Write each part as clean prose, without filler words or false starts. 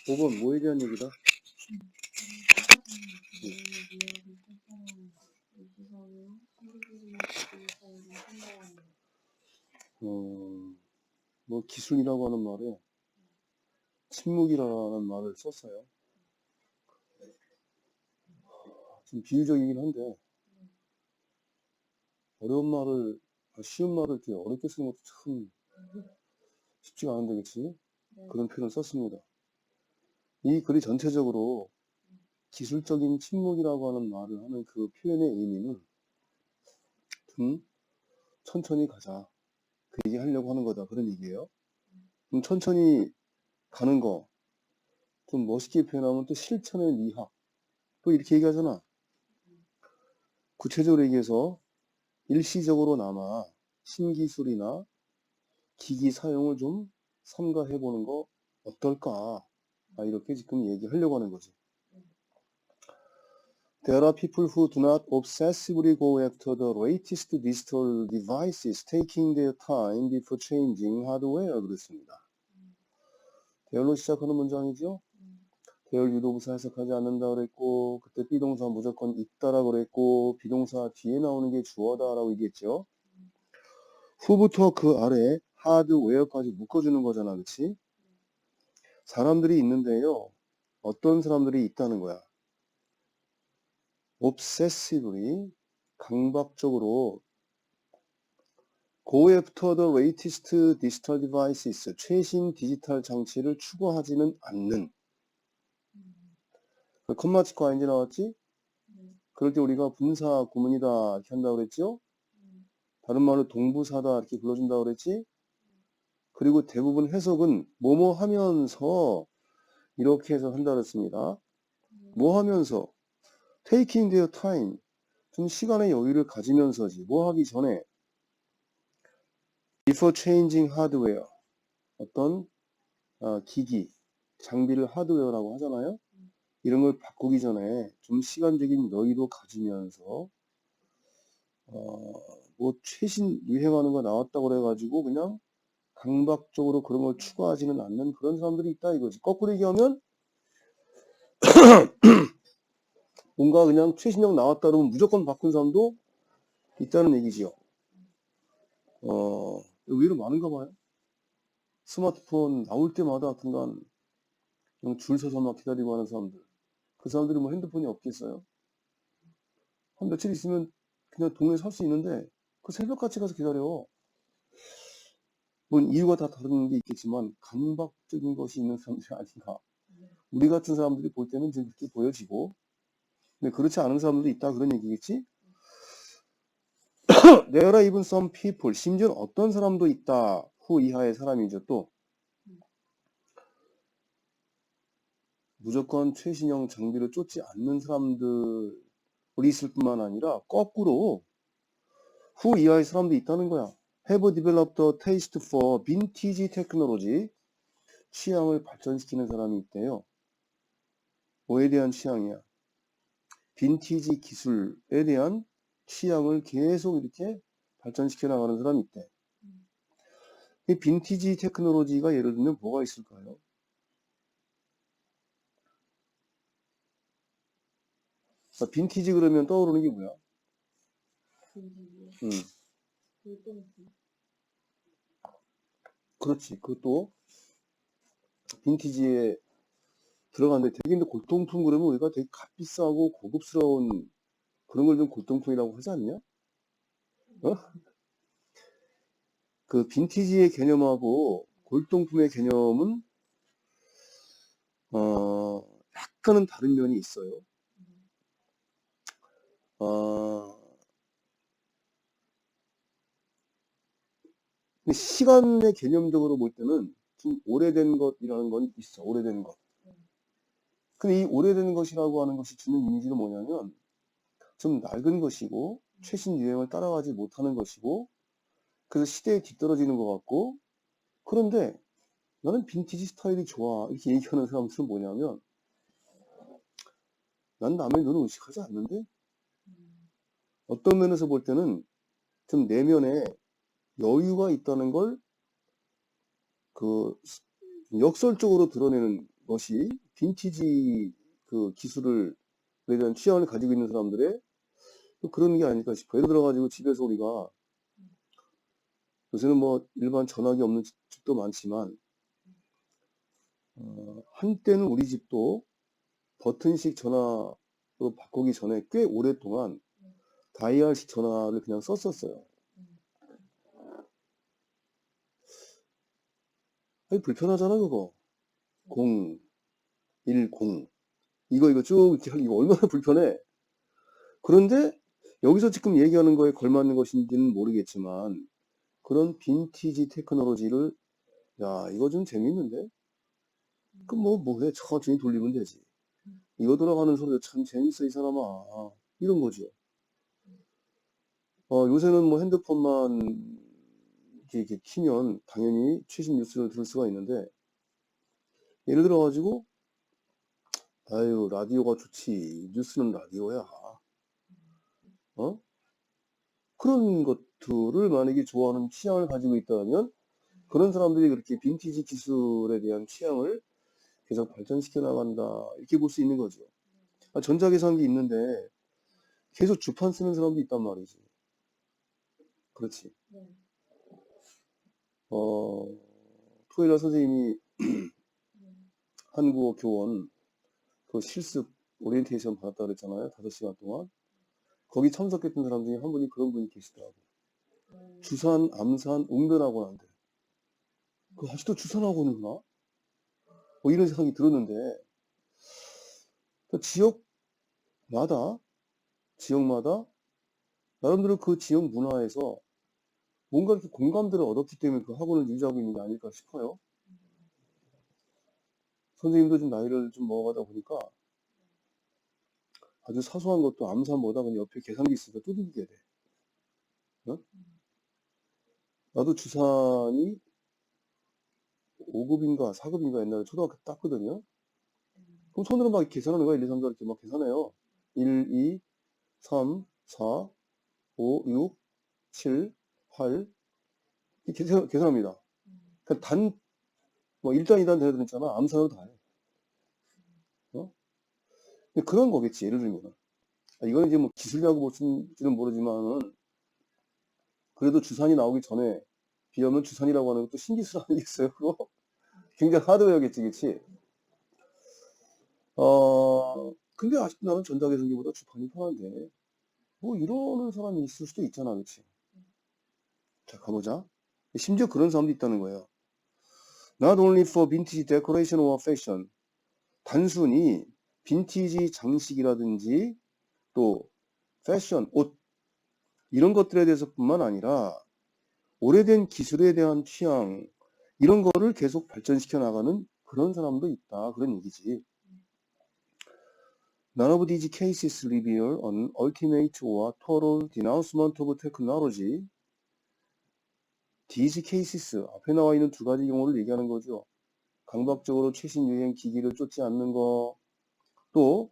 5번 뭐에 대한 얘기다? 뭐 기술이라고 하는 말에 침묵이라는 말을 썼어요. 좀 비유적이긴 한데 쉬운 말을 이렇게 어렵게 쓰는 것도 참 쉽지가 않은데, 그치? 그런 표현을 썼습니다. 이 글이 전체적으로 기술적인 침묵이라고 하는 말을 하는 그 표현의 의미는 좀 천천히 가자, 그 얘기 하려고 하는 거다, 그런 얘기예요. 천천히 가는 거, 좀 멋있게 표현하면 또 실천의 미학, 또 이렇게 얘기하잖아. 구체적으로 얘기해서 일시적으로나마 신기술이나 기기 사용을 좀 삼가해보는 거 어떨까? 이렇게 지금 얘기하려고 하는 거지. There are people who do not obsessively go after the latest digital devices, taking their time before changing hardware. 그랬습니다. 대열로 시작하는 문장이죠. 대열 유도부사 해석하지 않는다 그랬고, 그때 비동사 무조건 있다라고 그랬고, 비동사 뒤에 나오는 게 주어다라고 얘기했죠. 후부터 그 아래 하드웨어까지 묶어주는 거잖아, 그치? 사람들이 있는데요. 어떤 사람들이 있다는 거야? obsessively, 강박적으로 go after the latest digital devices, 최신 디지털 장치를 추구하지는 않는. 컴마 치고 ING 나왔지? 그럴 때 우리가 분사 구문이다 이렇게 한다고 그랬죠? 다른 말로 동부사다 이렇게 불러준다고 그랬지? 그리고 대부분 해석은 뭐뭐 하면서 이렇게 해서 한다고 그랬습니다. 뭐 하면서? taking their time, 좀 시간의 여유를 가지면서지. 뭐 하기 전에? before changing hardware, 어떤 기기, 장비를 하드웨어라고 하잖아요. 이런 걸 바꾸기 전에 좀 시간적인 여유도 가지면서 뭐 최신 유행하는 거 나왔다고 그래가지고 그냥 강박적으로 그런 걸 추구하지는 않는 그런 사람들이 있다 이거지. 거꾸로 얘기하면 뭔가 그냥 최신형 나왔다 그러면 무조건 바꾼 사람도 있다는 얘기지요. 의외로 많은가 봐요. 스마트폰 나올 때마다 하여튼간 그냥 줄 서서 막 기다리고 하는 사람들. 그 사람들이 뭐 핸드폰이 없겠어요? 한 며칠 있으면 그냥 동네에 살 수 있는데 그 새벽같이 가서 기다려. 물론 이유가 다 다른 게 있겠지만 강박적인 것이 있는 사람들이 아닌가. 우리 같은 사람들이 볼 때는 지금 그렇게 보여지고, 근데 그렇지 않은 사람들도 있다 그런 얘기겠지? There are even some people, 심지어 어떤 사람도 있다. 후 이하의 사람이죠. 또 무조건 최신형 장비를 쫓지 않는 사람들이 있을 뿐만 아니라 거꾸로 후 이하의 사람도 있다는 거야. Have developed a taste for vintage technology. 취향을 발전시키는 사람이 있대요. 뭐에 대한 취향이야? 빈티지 기술에 대한 취향을 계속 이렇게 발전시켜 나가는 사람이 있대. 이 빈티지 테크놀로지가 예를 들면 뭐가 있을까요? 빈티지 그러면 떠오르는 게 뭐야? 그렇지. 그것도 빈티지에 들어가는데 되게 근데 골동품 그러면 우리가 되게 값비싸고 고급스러운 그런 걸 좀 골동품이라고 하지 않냐? 그 빈티지의 개념하고 골동품의 개념은 약간은 다른 면이 있어요. 근데 시간의 개념적으로 볼 때는 좀 오래된 것이라는 건 있어. 오래된 것. 근데 이 오래된 것이라고 하는 것이 주는 이미지는 뭐냐면 좀 낡은 것이고 최신 유행을 따라가지 못하는 것이고 그래서 시대에 뒤떨어지는 것 같고 그런데 나는 빈티지 스타일이 좋아 이렇게 얘기하는 사람들은 뭐냐면 난 남의 눈을 의식하지 않는데 어떤 면에서 볼 때는 좀 내면에 여유가 있다는 걸 그 역설적으로 드러내는 것이 빈티지 그 기술에 대한 취향을 가지고 있는 사람들의 그런 게 아닐까 싶어요. 예를 들어가지고 집에서 우리가 요새는 뭐 일반 전화기 없는 집도 많지만 한때는 우리 집도 버튼식 전화로 바꾸기 전에 꽤 오랫동안 다이얼식 전화를 그냥 썼었어요. 아니 불편하잖아 그거. 0, 1, 0 이거 쭉 이거 얼마나 불편해. 그런데 여기서 지금 얘기하는 거에 걸맞는 것인지는 모르겠지만 그런 빈티지 테크놀로지를 야 이거 좀 재밌는데? 그럼 뭐해 천천히 돌리면 되지. 이거 돌아가는 소리가 참 재밌어 이 사람아. 이런 거죠. 요새는 뭐 핸드폰만 이렇게 키면 당연히 최신 뉴스를 들을 수가 있는데 예를 들어 가지고 아유 라디오가 좋지 뉴스는 라디오야. 그런 것들을 만약에 좋아하는 취향을 가지고 있다면 그런 사람들이 그렇게 빈티지 기술에 대한 취향을 계속 발전시켜 나간다 이렇게 볼 수 있는 거죠. 전자계산기 있는데 계속 주판 쓰는 사람도 있단 말이지. 그렇지. 토요일날 선생님이 한국어 교원 그 실습 오리엔테이션 받았다 그랬잖아요. 5시간 동안. 거기 참석했던 사람 중에 한 분이 그런 분이 계시더라고. 주산, 암산, 웅변학원한대. 그 아직도 주산학원을 하나? 뭐 이런 생각이 들었는데 그 지역마다 나름대로 그 지역 문화에서 뭔가 이렇게 공감대를 얻었기 때문에 그 학원을 유지하고 있는 게 아닐까 싶어요. 선생님도 좀 나이를 좀 먹어가다 보니까 아주 사소한 것도 암산보다 그냥 옆에 계산기 있으니까 두들기게 돼. 나도 주산이 5급인가 4급인가 옛날에 초등학교 때 땄거든요. 그럼 손으로 막 계산하는 거야. 1, 2, 3, 4 이렇게 막 계산해요. 1, 2, 3, 4, 5, 6, 7, 8 이렇게 계산합니다. 그러니까 뭐 1단, 2단 대야 되잖아. 암산으로 다 해. 근데 그런 거겠지. 예를 들면. 이거는 이제 뭐 기술이라고 볼지는 모르지만은 그래도 주산이 나오기 전에 비하면 주산이라고 하는 것도 신기술 아니겠어요? 그거? 굉장히 하드웨어겠지, 그치? 근데 아직도 나는 전자계산기보다 주판이 편한데 뭐 이러는 사람이 있을 수도 있잖아, 그치? 자, 가보자. 심지어 그런 사람도 있다는 거예요. Not only for vintage decoration or fashion. 단순히 빈티지 장식이라든지 또 패션, 옷 이런 것들에 대해서뿐만 아니라 오래된 기술에 대한 취향 이런 거를 계속 발전시켜 나가는 그런 사람도 있다. 그런 얘기지. None of these cases reveal an ultimate or total denouncement of technology. These cases 앞에 나와 있는 두 가지 경우를 얘기하는 거죠. 강박적으로 최신 유행 기기를 쫓지 않는 거, 또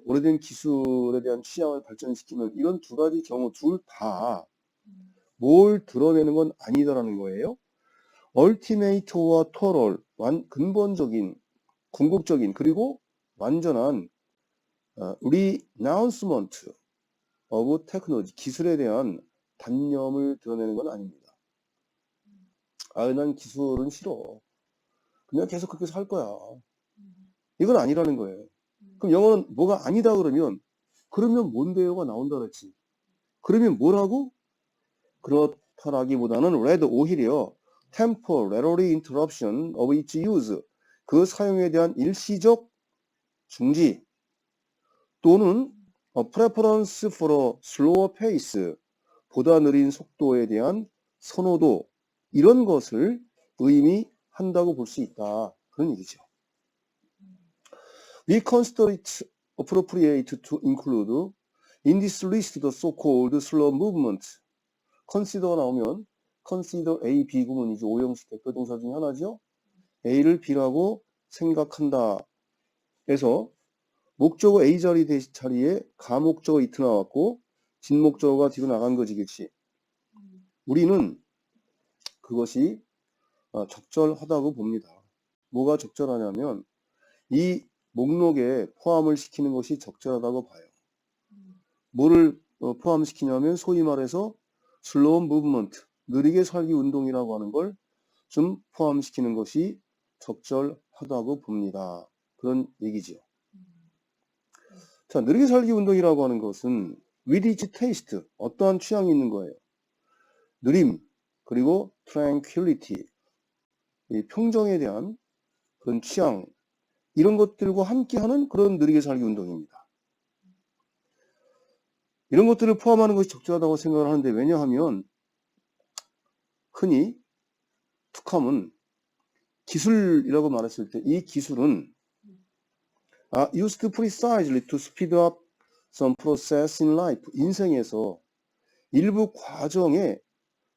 오래된 기술에 대한 취향을 발전시키는 이런 두 가지 경우 둘 다 뭘 드러내는 건 아니다라는 거예요. 얼티메이트와 토럴, 근본적인, 궁극적인, 그리고 완전한 리나운스먼트 오브 테크놀로지, 기술에 대한 단념을 드러내는 건 아닙니다. 난 기술은 싫어. 그냥 계속 그렇게 살 거야. 이건 아니라는 거예요. 그럼 영어는 뭐가 아니다 그러면 뭔데요가 나온다 그랬지. 그러면 뭐라고? 그렇다라기보다는 rather 오히려 temporary interruption of its use, 그 사용에 대한 일시적 중지 또는 preference for a slower pace, 보다 느린 속도에 대한 선호도 이런 것을 의미한다고 볼 수 있다. 그런 얘기죠. We consider it appropriate to include in this list the so-called slow movement. consider 나오면 consider A, B 구문이죠. 오형식 대표 동사 중에 하나죠. A를 B라고 생각한다. 에서 목적어 A 자리에 가목적어 it 나왔고 진목적어가 뒤로 나간 거지, 그치? 우리는 그것이 적절하다고 봅니다. 뭐가 적절하냐면 이 목록에 포함을 시키는 것이 적절하다고 봐요. 뭐를 포함시키냐면 소위 말해서 슬로우 무브먼트, 느리게 살기 운동이라고 하는 걸 좀 포함시키는 것이 적절하다고 봅니다. 그런 얘기죠. 자, 느리게 살기 운동이라고 하는 것은 with its taste, 어떠한 취향이 있는 거예요. 느림, 그리고 tranquility, 이 평정에 대한 그런 취향, 이런 것들과 함께하는 그런 느리게 살기 운동입니다. 이런 것들을 포함하는 것이 적절하다고 생각을 하는데, 왜냐하면 흔히 툭하면 기술이라고 말했을 때 이 기술은 used precisely to speed up some process in life. 인생에서 일부 과정의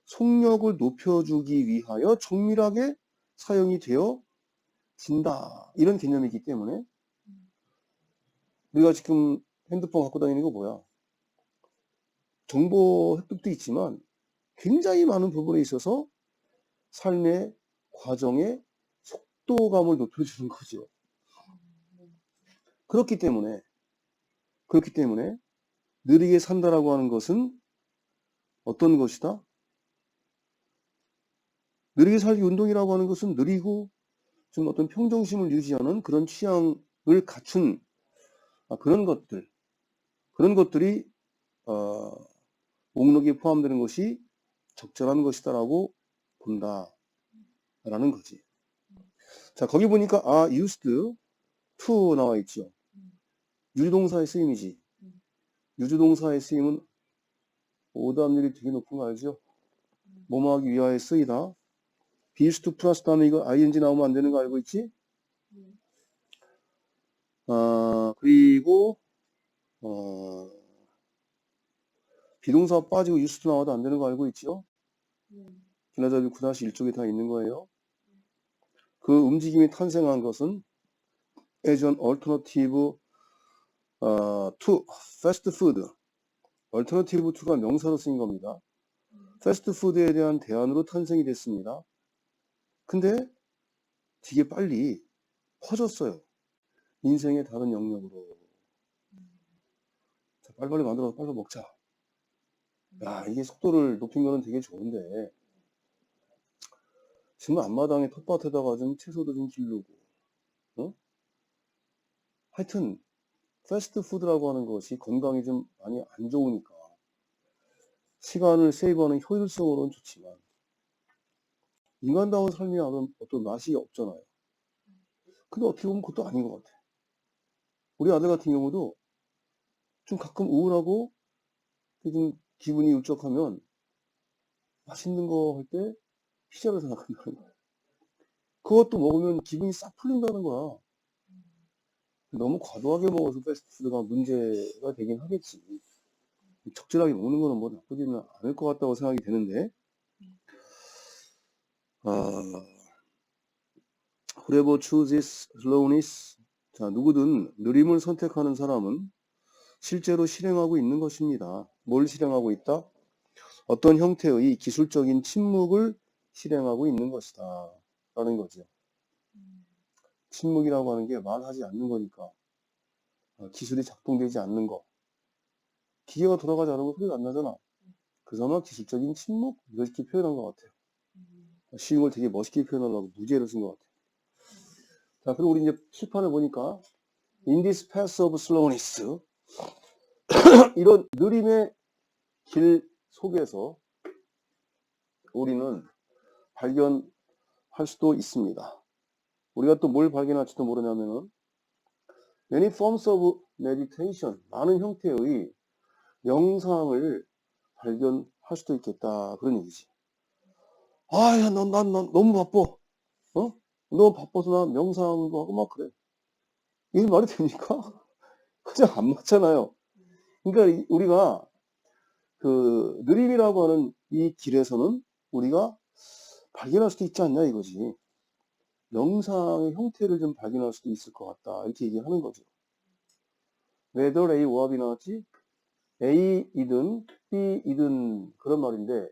속력을 높여주기 위하여 정밀하게 사용이 되어진다. 이런 개념이기 때문에 우리가 지금 핸드폰 갖고 다니는 거 뭐야? 정보 획득도 있지만 굉장히 많은 부분에 있어서 삶의 과정의 속도감을 높여주는 거죠. 그렇기 때문에 느리게 산다라고 하는 것은 어떤 것이다? 느리게 살기 운동이라고 하는 것은 느리고 좀 어떤 평정심을 유지하는 그런 취향을 갖춘 그런 것들이 목록에 포함되는 것이 적절한 것이다라고 본다라는 거지. 자, 거기 보니까 used to 나와 있죠. 유주동사의 쓰임이지. 유주동사의 쓰임은 오답률이 되게 높은 거 알죠? 뭐뭐 하기 위하여 쓰이다. be used to 플러스 다음에 이거 ing 나오면 안 되는 거 알고 있지? 그리고 비동사 빠지고 used to 나와도 안 되는 거 알고 있죠? 기나자비 9-1쪽에 다 있는 거예요. 그 움직임이 탄생한 것은 as an alternative to fast food. alternative to가 명사로 쓰인 겁니다. 패스트 푸드에 대한 대안으로 탄생이 됐습니다. 근데 되게 빨리 퍼졌어요. 인생의 다른 영역으로. 자, 빨리빨리 만들어서 빨리 먹자. 야, 이게 속도를 높인 거는 되게 좋은데 지금 앞마당에 텃밭에다가 좀 채소도 좀 기르고 하여튼 패스트푸드라고 하는 것이 건강이 좀 많이 안 좋으니까 시간을 세이브하는 효율성으로는 좋지만 인간다운 삶이 어떤 맛이 없잖아요. 근데 어떻게 보면 그것도 아닌 것 같아. 우리 아들 같은 경우도 좀 가끔 우울하고 좀 기분이 울적하면 맛있는 거 할 때 피자를 생각한다는 거야. 그것도 먹으면 기분이 싹 풀린다는 거야. 너무 과도하게 먹어서 패스트푸드가 문제가 되긴 하겠지. 적절하게 먹는 거는 뭐 나쁘지는 않을 것 같다고 생각이 되는데, whoever chooses slowness, 자, 누구든 느림을 선택하는 사람은 실제로 실행하고 있는 것입니다. 뭘 실행하고 있다? 어떤 형태의 기술적인 침묵을 실행하고 있는 것이다. 라는 거죠. 침묵이라고 하는 게 말하지 않는 거니까. 기술이 작동되지 않는 거. 기계가 돌아가지 않으면 소리가 안 나잖아. 그래서 기술적인 침묵? 이렇게 표현한 것 같아요. 쉬운 걸 되게 멋있게 표현하려고 무제를 쓴 것 같아요. 자, 그리고 우리 이제 칠판을 보니까 In this path of slowness 이런 느림의 길 속에서 우리는 발견할 수도 있습니다. 우리가 또 뭘 발견할지도 모르냐면은 many forms of meditation, 많은 형태의 명상을 발견할 수도 있겠다. 그런 얘기지. 야, 난 너무 바빠. 너무 바빠서 나 명상도 하고 막 그래. 이게 말이 됩니까? 그냥 안 맞잖아요. 그러니까 우리가 그 느림이라고 하는 이 길에서는 우리가 발견할 수도 있지 않냐 이거지. 명상의 형태를 좀 발견할 수도 있을 것 같다. 이렇게 얘기하는 거죠. whether A 오합이 나왔지? A이든 B이든 그런 말인데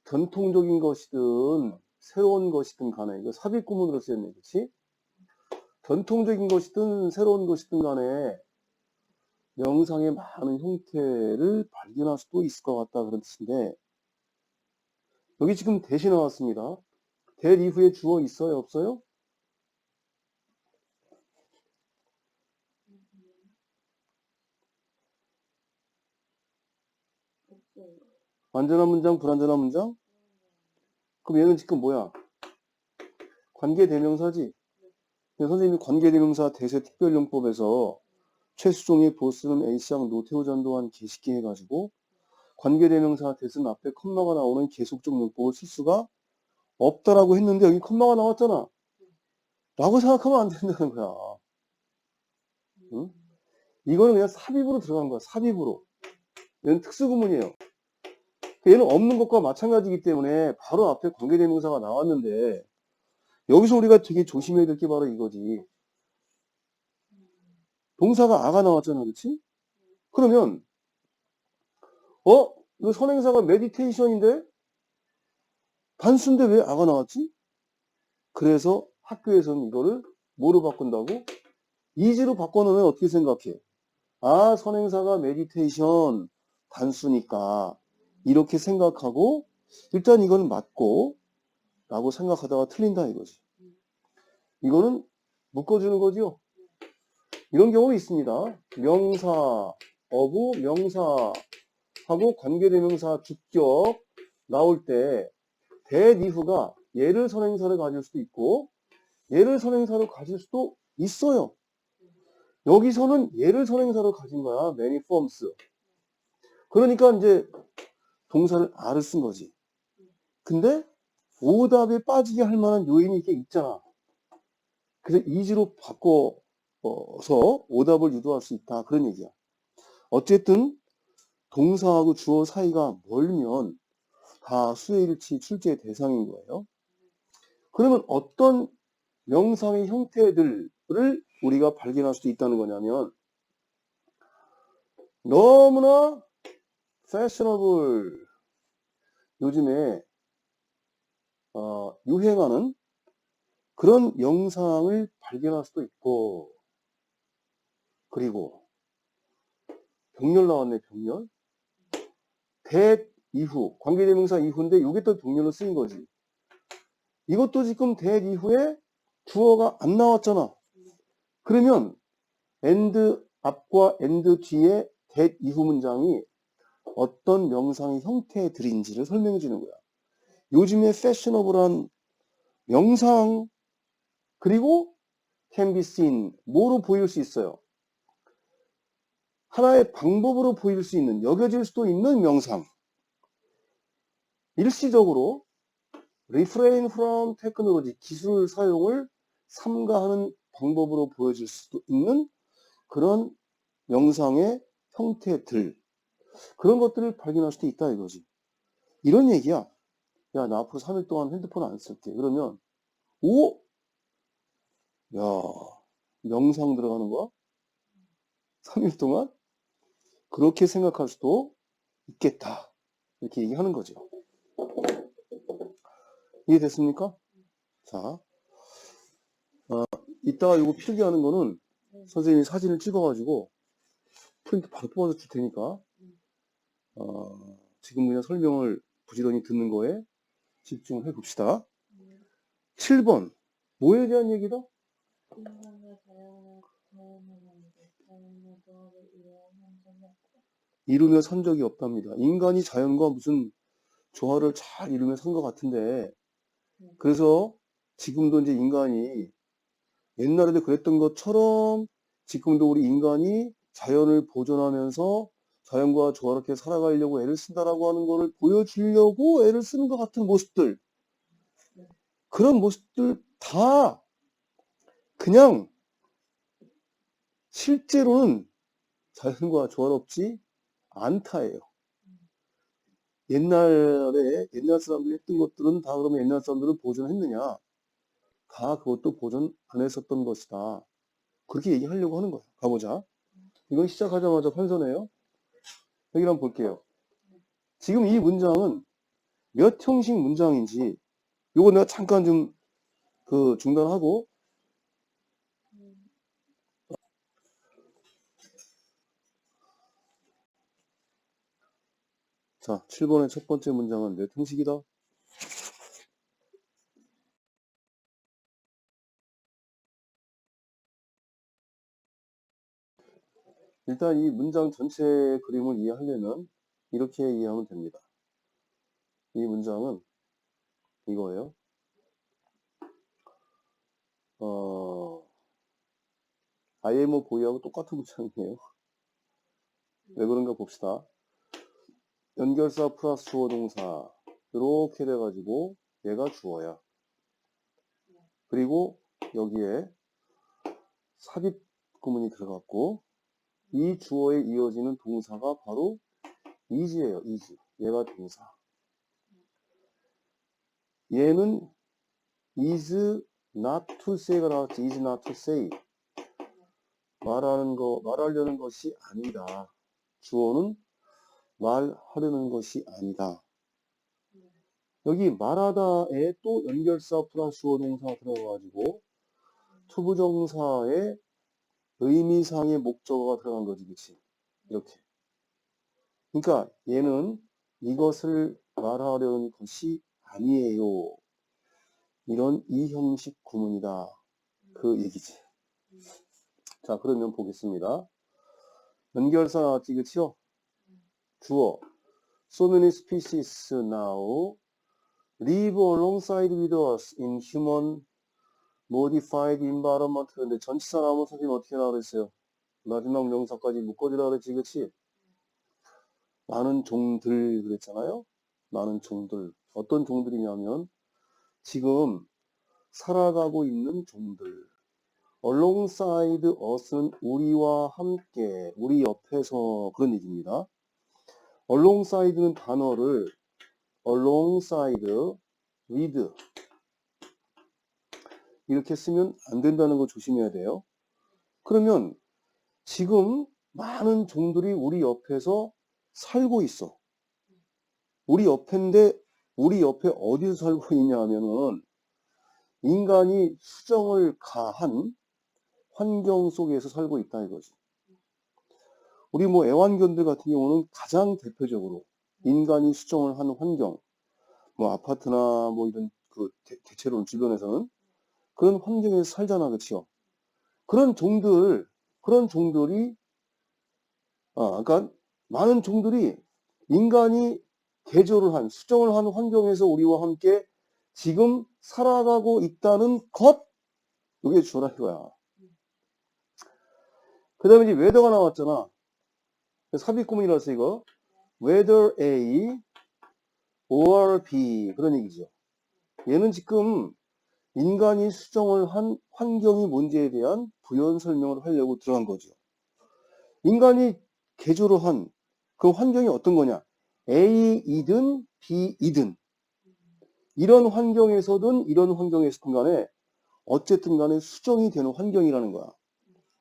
전통적인 것이든 새로운 것이든 간에 이거 삽입구문으로 쓰였네, 그렇지? 전통적인 것이든 새로운 것이든 간에 명상의 많은 형태를 발견할 수도 있을 것 같다 그런 뜻인데 여기 지금 대시 나왔습니다. 대 이후에 주어 있어요, 없어요? 완전한 문장, 불완전한 문장? 그럼 얘는 지금 뭐야? 관계대명사지? 선생님이 관계대명사 대세특별용법에서 최수종의 보스는 A씨랑 노태우 전도한 개식기 해가지고 관계대명사 대신 앞에 컴마가 나오는 계속적 용법을 쓸 수가 없다라고 했는데 여기 컴마가 나왔잖아. 라고 생각하면 안 된다는 거야. 응? 이거는 그냥 삽입으로 들어간 거야. 삽입으로. 얘는 특수구문이에요. 얘는 없는 것과 마찬가지이기 때문에 바로 앞에 관계대명사가 나왔는데 여기서 우리가 되게 조심해야 될 게 바로 이거지. 동사가 아가 나왔잖아. 그렇지? 그러면 이거 선행사가 메디테이션인데 단수인데 왜 아가 나왔지? 그래서 학교에서는 이거를 뭐로 바꾼다고? 이지로 바꿔놓으면 어떻게 생각해? 아, 선행사가 메디테이션 단수니까 이렇게 생각하고 일단 이거는 맞고 라고 생각하다가 틀린다 이거지. 이거는 묶어주는 거죠. 이런 경우도 있습니다. 명사, 어구, 명사하고 관계대명사 주격 나올 때 대니후가 얘를 선행사로 가질 수도 있고 얘를 선행사로 가질 수도 있어요. 여기서는 얘를 선행사로 가진 거야. many forms. 그러니까 이제 동사를 a를 쓴 거지. 근데 오답에 빠지게 할 만한 요인이 이게 있잖아. 그래서 이지로 바꿔서 오답을 유도할 수 있다. 그런 얘기야. 어쨌든 동사하고 주어 사이가 멀면 다 수혜일치 출제의 대상인 거예요. 그러면 어떤 명상의 형태들을 우리가 발견할 수 있다는 거냐면 너무나 패셔너블 요즘에 유행하는 그런 명상을 발견할 수도 있고 그리고 병렬 나왔네. 병렬. 대 이후 관계대명사 이후인데 이게 또 병렬로 쓰인 거지. 이것도 지금 대 이후에 주어가 안 나왔잖아. 그러면 and 앞과 and 뒤에 대 이후 문장이 어떤 명상의 형태들인지를 설명해 주는 거야. 요즘에 패셔너블한 명상 그리고 can be seen 뭐로 보일 수 있어요? 하나의 방법으로 보일 수 있는 여겨질 수도 있는 명상. 일시적으로 refrain from technology 기술 사용을 삼가하는 방법으로 보여질 수도 있는 그런 명상의 형태들 그런 것들을 발견할 수도 있다 이거지. 이런 얘기야. 야, 나 앞으로 3일 동안 핸드폰 안 쓸게. 그러면 오? 야, 명상 들어가는 거야? 3일 동안? 그렇게 생각할 수도 있겠다. 이렇게 얘기하는 거죠. 이해됐습니까? 자, 이따가 이거 필기하는 거는 선생님이 사진을 찍어가지고 프린트 바로 뽑아서 줄 테니까 지금 그냥 설명을 부지런히 듣는 거에 집중을 해봅시다. 7번 뭐에 대한 얘기다? 이루며 산 적이 없답니다. 인간이 자연과 무슨 조화를 잘 이루며 산 것 같은데 그래서 지금도 이제 인간이 옛날에도 그랬던 것처럼 지금도 우리 인간이 자연을 보존하면서 자연과 조화롭게 살아가려고 애를 쓴다라고 하는 거를 보여주려고 애를 쓰는 것 같은 모습들 그런 모습들 다 그냥 실제로는 자연과 조화롭지 않다예요. 옛날 사람들이 했던 것들은 다 그러면 옛날 사람들은 보존했느냐? 다 그것도 보존 안 했었던 것이다. 그렇게 얘기하려고 하는 거예요. 가보자. 이건 시작하자마자 판서네요. 여기 한번 볼게요. 지금 이 문장은 몇 형식 문장인지 요거 내가 잠깐 좀 중단하고 자 7번의 첫 번째 문장은 몇 형식이다? 일단 이 문장 전체 그림을 이해하려면 이렇게 이해하면 됩니다. 이 문장은 이거예요. I am a boy하고 똑같은 문장이에요. 왜 그런가 봅시다. 연결사 플러스 주어 동사 이렇게 돼가지고 얘가 주어야. 그리고 여기에 삽입 구문이 들어갔고 이 주어에 이어지는 동사가 바로 is예요. is. 얘가 동사. 얘는 is not to say가 나왔지. is not to say. 말하려는 것이 아니다. 주어는 말하려는 것이 아니다. 여기 말하다에 또 연결사 플러스 주어 동사가 들어가가지고 투부정사의 의미상의 목적어가 들어간 거지, 그치? 이렇게. 그러니까 얘는 이것을 말하려는 것이 아니에요. 이런 이형식 구문이다. 그 얘기지. 자, 그러면 보겠습니다. 연결사 나왔지, 그치요? 주어. So many species now live alongside with us in human modified environment. 근데 전치사 나오면 선생님 어떻게 나와 그랬어요? 마지막 명사까지 묶어주라 그랬지, 그치? 많은 종들 그랬잖아요? 많은 종들. 어떤 종들이냐면 지금 살아가고 있는 종들. alongside us는 우리와 함께, 우리 옆에서 그런 얘기입니다. alongside는 단어를 alongside with 이렇게 쓰면 안 된다는 거 조심해야 돼요. 그러면 지금 많은 종들이 우리 옆에서 살고 있어. 우리 옆인데 우리 옆에 어디서 살고 있냐 하면은 인간이 수정을 가한 환경 속에서 살고 있다 이거지. 우리 뭐 애완견들 같은 경우는 가장 대표적으로 인간이 수정을 하는 환경, 뭐 아파트나 뭐 이런 대체로는 주변에서는 그런 환경에서 살잖아, 그치요? 그런 종들이 그러니까 많은 종들이 인간이 개조를 한 수정을 한 환경에서 우리와 함께 지금 살아가고 있다는 것, 이게 주어라 이거야. 그 다음에 이제 whether가 나왔잖아. 삽입구문이라서 이거 whether A or B 그런 얘기죠. 얘는 지금 인간이 수정을 한 환경이 뭔지에 대한 부연 설명을 하려고 들어간 거죠. 인간이 개조를 한 그 환경이 어떤 거냐? A이든 B이든 이런 환경에서든 이런 환경에서든 간에 어쨌든 간에 수정이 되는 환경이라는 거야.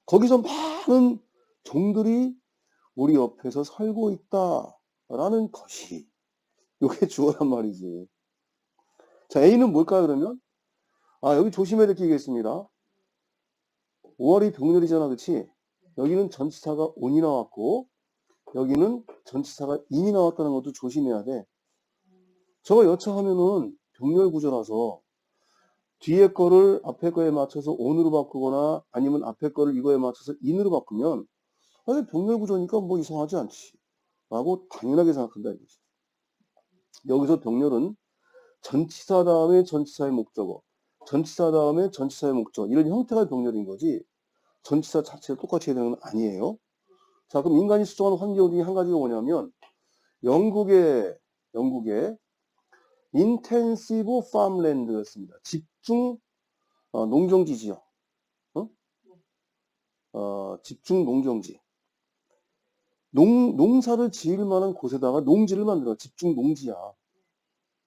거기서 많은 종들이 우리 옆에서 살고 있다라는 것이 이게 주어란 말이지. 자, A는 뭘까요 그러면? 여기 조심해야 될 게 있겠습니다. 5월이 병렬이잖아, 그치? 여기는 전치사가 on이 나왔고 여기는 전치사가 in이 나왔다는 것도 조심해야 돼. 저거 여차하면은 병렬 구조라서 뒤에 거를 앞에 거에 맞춰서 on으로 바꾸거나 아니면 앞에 거를 이거에 맞춰서 in으로 바꾸면 병렬 구조니까 뭐 이상하지 않지 라고 당연하게 생각한다 이거지. 여기서 병렬은 전치사 다음에 전치사의 목적어, 전치사 다음에 전치사의 목적어 이런 형태가 병렬인 거지 전치사 자체를 똑같이 해야 되는 건 아니에요. 자, 그럼 인간이 수정하는 환경 중에 한 가지가 뭐냐면 영국의 인텐시브 팜랜드였습니다. 집중 농경지지요. 집중 농경지. 농사를 지을 만한 곳에다가 농지를 만들어. 집중 농지야.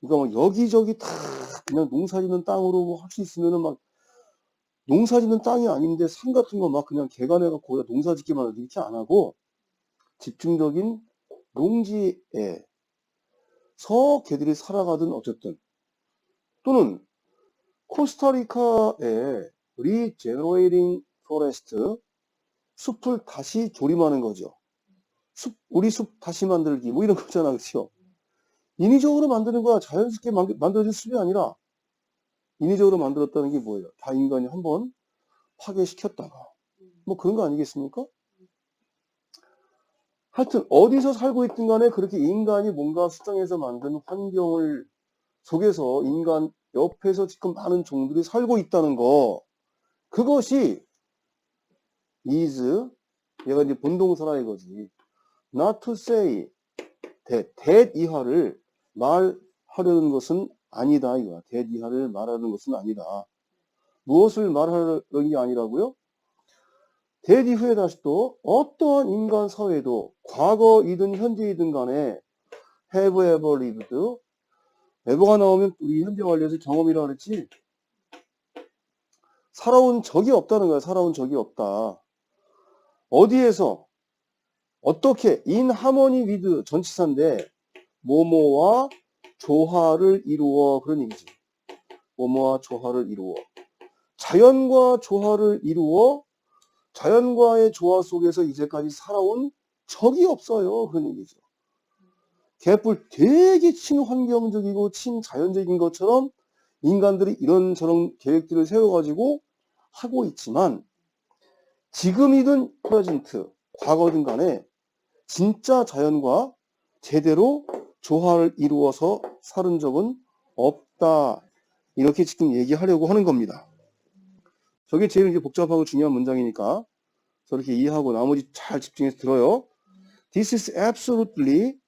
그러니까 막 여기저기 다 그냥 농사 짓는 땅으로 뭐 할 수 있으면은 막 농사 짓는 땅이 아닌데 산 같은 거 막 그냥 개간해갖고 거기다 농사 짓기만 하지 이렇게 안 하고 집중적인 농지에서 개들이 살아가든 어쨌든 또는 코스타리카의 리제너레이팅 포레스트, 숲을 다시 조림하는 거죠. 우리 숲 다시 만들기 뭐 이런 거잖아, 그렇죠? 인위적으로 만드는 거야. 자연스럽게 만들어진 숲이 아니라 인위적으로 만들었다는 게 뭐예요? 다 인간이 한번 파괴시켰다가 뭐 그런 거 아니겠습니까? 하여튼 어디서 살고 있든 간에 그렇게 인간이 뭔가 수정해서 만든 환경을 속에서 인간 옆에서 지금 많은 종들이 살고 있다는 거, 그것이 is, 얘가 이제 본동사라 이거지. not to say that 이하를 말하려는 것은 아니다 이거야. that 이하를 말하는 것은 아니다. 무엇을 말하는 게 아니라고요? that 이후에 다시 또 어떠한 인간 사회도 과거이든 현재이든 간에 have ever lived, ever가 나오면 우리 현재 완료해서 경험이라고 그랬지. 살아온 적이 없다는 거야. 살아온 적이 없다. 어디에서 어떻게 in harmony with 전치사인데 뭐뭐와 조화를 이루어, 그런 얘기지. 뭐뭐와 조화를 이루어. 자연과 조화를 이루어 자연과의 조화 속에서 이제까지 살아온 적이 없어요. 그런 얘기죠. 개뿔 되게 친환경적이고 친자연적인 것처럼 인간들이 이런저런 계획들을 세워가지고 하고 있지만 지금이든 프레젠트, 과거든 간에 진짜 자연과 제대로 조화를 이루어서 살은 적은 없다. 이렇게 지금 얘기하려고 하는 겁니다. 저게 제일 이제 복잡하고 중요한 문장이니까 저렇게 이해하고 나머지 잘 집중해서 들어요. This is absolutely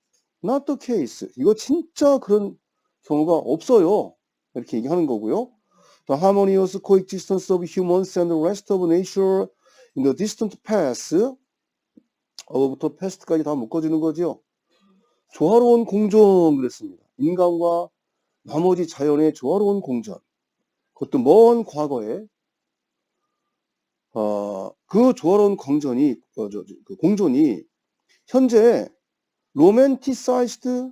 not the case. 이거 진짜 그런 경우가 없어요. 이렇게 얘기하는 거고요. The harmonious coexistence of humans and the rest of nature in the distant past. 어부터 past까지 다 묶어주는 거죠. 조화로운 공존 그랬습니다. 인간과 나머지 자연의 조화로운 공존. 그것도 먼 과거에 그 조화로운 공존이 현재 로맨티사이즈드,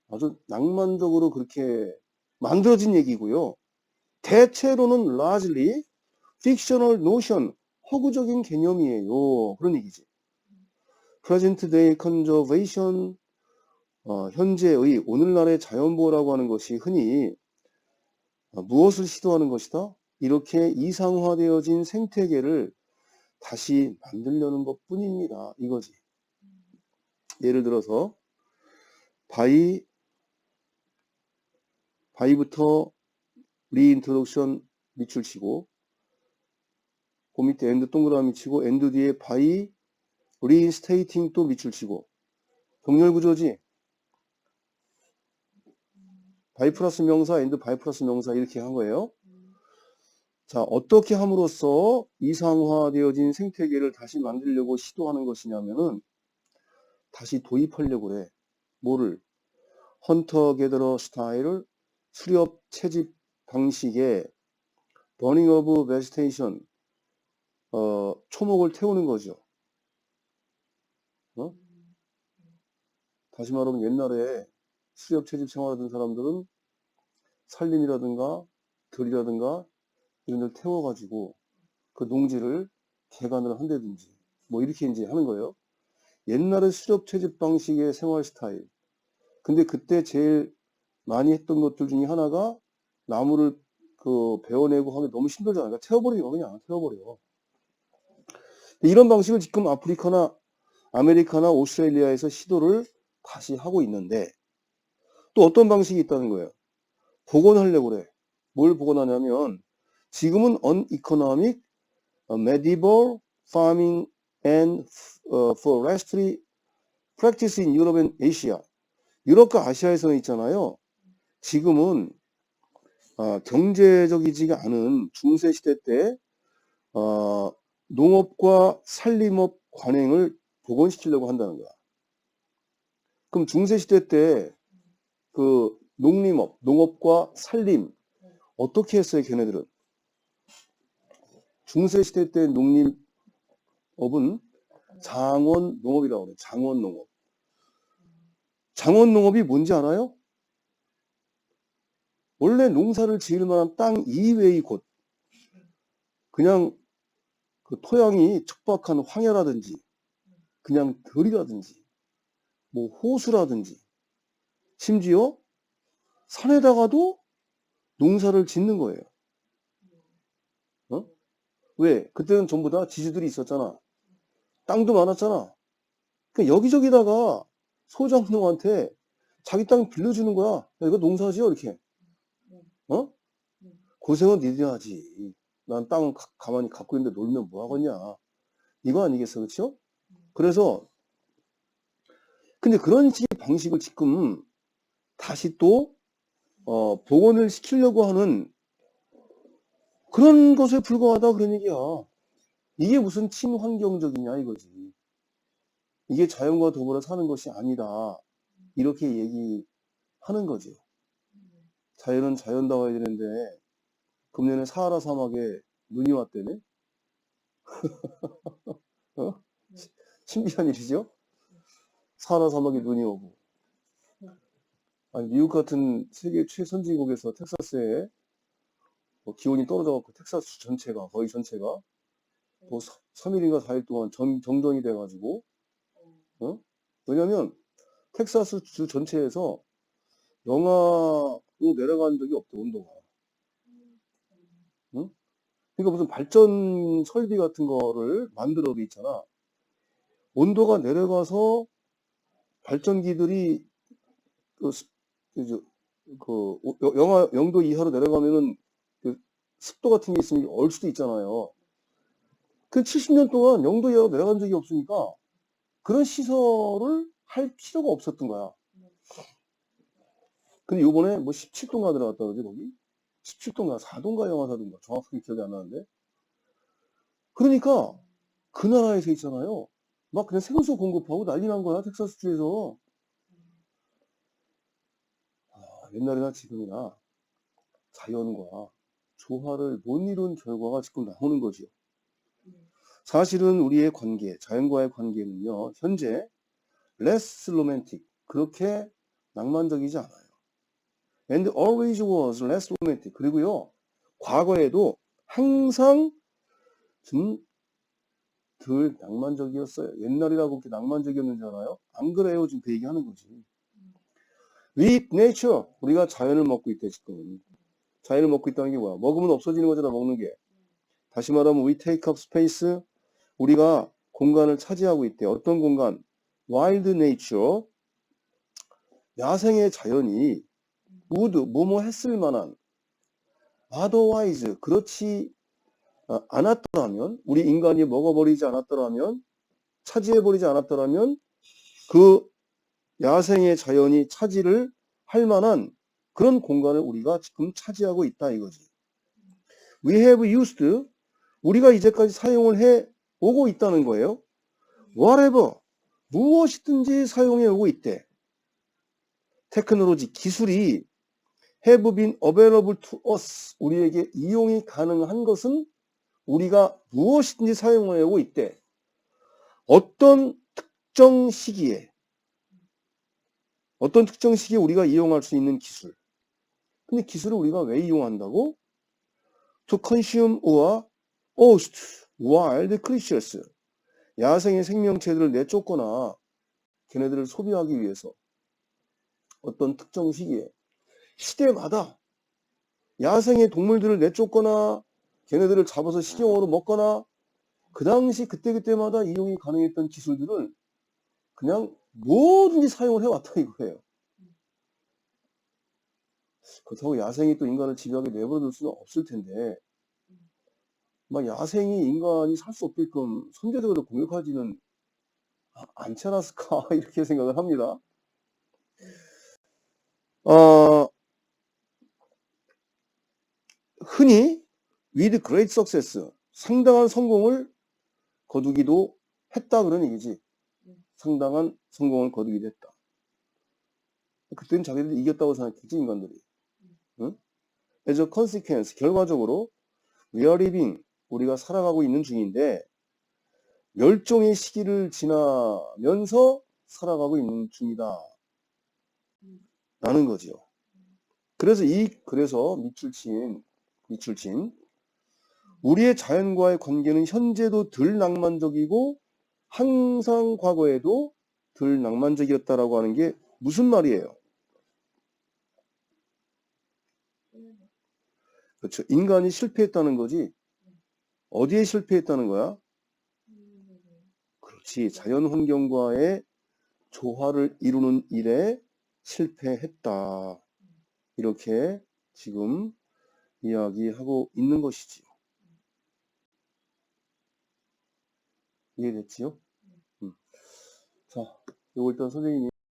아주 낭만적으로 그렇게 만들어진 얘기고요. 대체로는 largely fictional notion, 허구적인 개념이에요. 그런 얘기지. present day conservation, 현재의 오늘날의 자연보호라고 하는 것이 흔히 무엇을 시도하는 것이다? 이렇게 이상화되어진 생태계를 다시 만들려는 것 뿐입니다. 이거지. 예를 들어서 바이부터 리인트로덕션 밑줄 치고 그 밑에 엔드 동그라미 치고 엔드 뒤에 바이 리인스테이팅 또 밑줄 치고 병렬 구조지. 바이 플러스 명사 엔드 바이 플러스 명사 이렇게 한 거예요. 자, 어떻게 함으로써 이상화되어진 생태계를 다시 만들려고 시도하는 것이냐면은 다시 도입하려고 그래. 뭐를? 헌터 게더러 스타일을 수렵 채집 방식의 버닝 오브 베지테이션, 초목을 태우는 거죠. 다시 말하면 옛날에 수렵 채집 생활하던 사람들은 산림이라든가 들이라든가 이런 데를 태워가지고 그 농지를 개간을 한다든지 뭐 이렇게 이제 하는 거예요. 옛날에 수렵 채집 방식의 생활 스타일. 근데 그때 제일 많이 했던 것들 중에 하나가 나무를 베어내고 하면 너무 힘들잖아요. 그러니까 태워버려요. 그냥 태워버려. 이런 방식을 지금 아프리카나 아메리카나 오스트레일리아에서 시도를 다시 하고 있는데 또 어떤 방식이 있다는 거예요. 복원하려고 그래. 뭘 복원하냐면 지금은 uneconomic medieval farming and forestry practice in Europe and Asia. 유럽과 아시아에서는 있잖아요. 지금은 경제적이지가 않은 중세시대 때 농업과 산림업 관행을 복원시키려고 한다는 거야. 그럼 중세시대 때 그 농업과 산림 어떻게 했어요, 걔네들은? 중세시대 때 농업은 장원농업이라고 해요. 장원농업. 장원농업이 뭔지 알아요? 원래 농사를 지을 만한 땅 이외의 곳, 그냥 그 토양이 척박한 황야라든지, 그냥 들이라든지, 뭐 호수라든지, 심지어 산에다가도 농사를 짓는 거예요. 어? 왜? 그때는 전부 다 지주들이 있었잖아. 땅도 많았잖아. 그러니까 여기저기다가 소장농한테 자기 땅 빌려주는 거야. 야, 이거 농사지어 이렇게. 어? 고생은 니들이 하지. 난 땅은 가만히 갖고 있는데 놀면 뭐 하겠냐. 이거 아니겠어, 그렇죠? 그래서 근데 그런 식의 방식을 지금 다시 또 복원을 시키려고 하는 그런 것에 불과하다 그런 얘기야. 이게 무슨 친환경적이냐 이거지. 이게 자연과 더불어 사는 것이 아니다. 이렇게 얘기하는 거죠. 자연은 자연다워야 되는데 금년에 사하라 사막에 눈이 왔대네. 어? 신비한 일이죠. 사하라 사막에 눈이 오고. 아니, 미국 같은 세계 최선진국에서 텍사스에 기온이 떨어져갖고 텍사스 전체가 거의 전체가 또 3일인가 4일 동안 정전이 돼가지고 왜냐면 텍사스 주 전체에서 영하로 내려간 적이 없대 온도가. 응? 그러니까 무슨 발전 설비 같은 거를 만들어 있잖아. 온도가 내려가서 발전기들이 영하 0도 이하로 내려가면은 그 습도 같은 게 있으면 얼 수도 있잖아요. 그 70년 동안 0도 이하로 내려간 적이 없으니까 그런 시설을 할 필요가 없었던 거야. 근데 요번에 뭐 17도가 들어갔다 그러지, 거기? 17도인가 4도인가 영하 4도인가 정확하게 기억이 안 나는데. 그러니까 그 나라에서 있잖아요. 막 그냥 생수 공급하고 난리 난 거야, 텍사스주에서. 옛날이나 지금이나 자연과 조화를 못 이룬 결과가 지금 나오는 거죠. 사실은 우리의 관계, 자연과의 관계는요, 현재 less romantic, 그렇게 낭만적이지 않아요. And always was less romantic. 그리고요, 과거에도 항상 좀 덜 낭만적이었어요. 옛날이라고 그렇게 낭만적이었는지 알아요? 안 그래요. 지금 그 얘기하는 거지. With nature, 우리가 자연을 먹고 있대 지금. 자연을 먹고 있다는 게 뭐야? 먹으면 없어지는 거잖아, 먹는 게. 다시 말하면 we take up space, 우리가 공간을 차지하고 있대. 어떤 공간? Wild nature, 야생의 자연이 would, 뭐뭐 했을 만한 otherwise, 그렇지 않았더라면, 우리 인간이 먹어버리지 않았더라면, 차지해버리지 않았더라면 그 야생의 자연이 차지를 할 만한 그런 공간을 우리가 지금 차지하고 있다 이거지. We have used, 우리가 이제까지 사용을 해 오고 있다는 거예요. Whatever, 무엇이든지 사용해 오고 있대. 테크놀로지, 기술이 have been available to us, 우리에게 이용이 가능한 것은 우리가 무엇이든지 사용해 오고 있대. 어떤 특정 시기에 우리가 이용할 수 있는 기술. 근데 기술을 우리가 왜 이용한다고? To consume or oust wild creatures. 야생의 생명체들을 내쫓거나 걔네들을 소비하기 위해서 어떤 특정 시기에, 시대마다 야생의 동물들을 내쫓거나 걔네들을 잡아서 식용으로 먹거나 그 당시 그때그때마다 이용이 가능했던 기술들을 그냥 뭐든지 사용을 해왔다 이거예요. 그렇다고 야생이 또 인간을 지배하게 내버려둘 수는 없을 텐데 막 야생이 인간이 살 수 없게끔 선제적으로 공격하지는 않지 않았을까 이렇게 생각을 합니다. 흔히 with great success, 상당한 성공을 거두기도 했다 그런 얘기지. 상당한 성공을 거두기도 했다. 그때는 자기들이 이겼다고 생각했지, 인간들이. 응? As a consequence, 결과적으로 we are living, 우리가 살아가고 있는 중인데 멸종의 시기를 지나면서 살아가고 있는 중이다 라는 거지요. 그래서 밑줄친 우리의 자연과의 관계는 현재도 덜 낭만적이고 항상 과거에도 덜 낭만적이었다라고 하는 게 무슨 말이에요? 그렇죠. 인간이 실패했다는 거지. 어디에 실패했다는 거야? 그렇지. 자연 환경과의 조화를 이루는 일에 실패했다. 이렇게 지금 이야기하고 있는 것이지요. 이해됐지요? 자, 이거 일단 선생님이